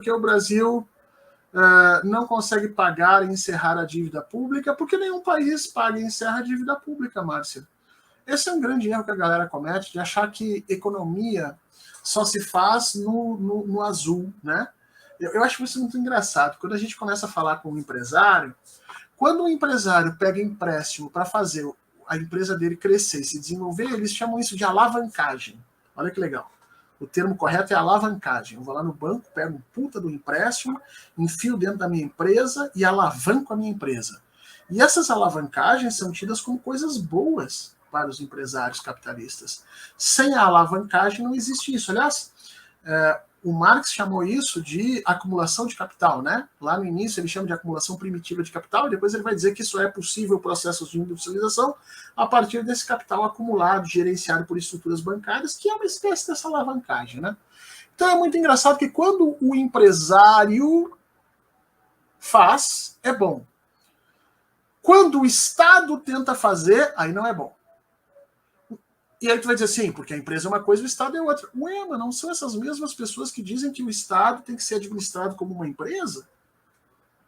Porque o Brasil não consegue pagar e encerrar a dívida pública, porque nenhum país paga e encerra a dívida pública, Márcia. Esse é um grande erro que a galera comete, de achar que economia só se faz no azul, né? Eu acho isso muito engraçado. Quando a gente começa a falar com um empresário, quando o empresário pega empréstimo para fazer a empresa dele crescer e se desenvolver, eles chamam isso de alavancagem. Olha que legal. O termo correto é alavancagem. Eu vou lá no banco, pego um puta do empréstimo, enfio dentro da minha empresa e alavanco a minha empresa. E essas alavancagens são tidas como coisas boas para os empresários capitalistas. Sem a alavancagem não existe isso. Aliás, o Marx chamou isso de acumulação de capital, né? Lá no início ele chama de acumulação primitiva de capital, e depois ele vai dizer que isso é possível processos de industrialização a partir desse capital acumulado, gerenciado por estruturas bancárias, que é uma espécie dessa alavancagem, né? Então é muito engraçado que quando o empresário faz, é bom. Quando o Estado tenta fazer, aí não é bom. E aí tu vai dizer assim, porque a empresa é uma coisa e o Estado é outra. Ué, mas não são essas mesmas pessoas que dizem que o Estado tem que ser administrado como uma empresa?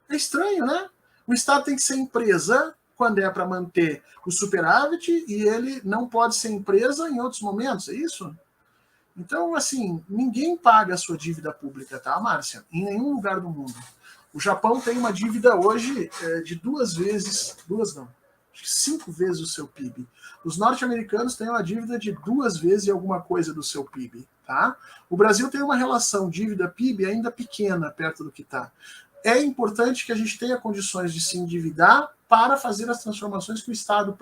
É estranho, né? O Estado tem que ser empresa quando é para manter o superávit e ele não pode ser empresa em outros momentos, é isso? Então, assim, ninguém paga a sua dívida pública, tá, Márcia? Em nenhum lugar do mundo. O Japão tem uma dívida hoje de 2 vezes, 5 vezes o seu PIB. Os norte-americanos têm uma dívida de 2 vezes alguma coisa do seu PIB. Tá? O Brasil tem uma relação dívida-PIB ainda pequena perto do que está. É importante que a gente tenha condições de se endividar para fazer as transformações que o Estado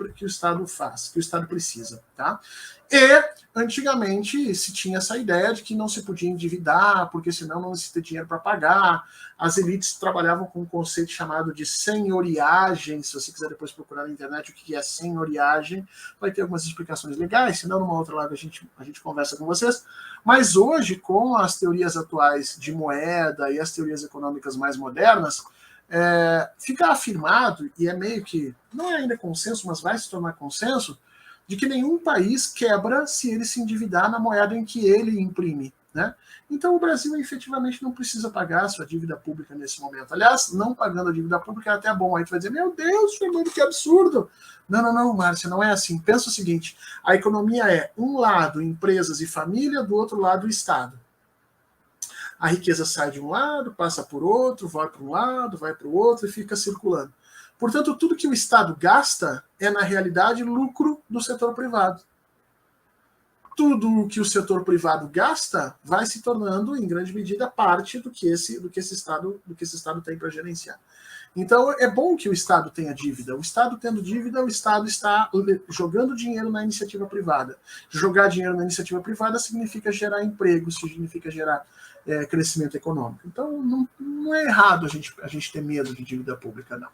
faz, que o Estado precisa. Tá? E, antigamente, se tinha essa ideia de que não se podia endividar, porque senão não se ter dinheiro para pagar. As elites trabalhavam com um conceito chamado de senhoriagem. Se você quiser depois procurar na internet o que é senhoriagem, vai ter algumas explicações legais, senão numa outra live a gente conversa com vocês. Mas hoje, com as teorias atuais de moeda e as teorias econômicas mais modernas, fica afirmado, e é meio que, não é ainda consenso, mas vai se tornar consenso, de que nenhum país quebra se ele se endividar na moeda em que ele imprime. Né? Então o Brasil efetivamente não precisa pagar a sua dívida pública nesse momento. Aliás, não pagando a dívida pública é até bom. Aí tu vai dizer, meu Deus, Fernando, que absurdo. Não, Márcia, não é assim. Pensa o seguinte, a economia é, um lado, empresas e família, do outro lado, o Estado. A riqueza sai de um lado, passa por outro, vai para um lado, vai para o outro e fica circulando. Portanto, tudo que o Estado gasta é, na realidade, lucro do setor privado. Tudo que o setor privado gasta vai se tornando, em grande medida, parte do que esse Estado tem para gerenciar. Então, é bom que o Estado tenha dívida. O Estado tendo dívida, o Estado está jogando dinheiro na iniciativa privada. Jogar dinheiro na iniciativa privada significa gerar emprego, significa gerar crescimento econômico. Então, não é errado a gente ter medo de dívida pública, não.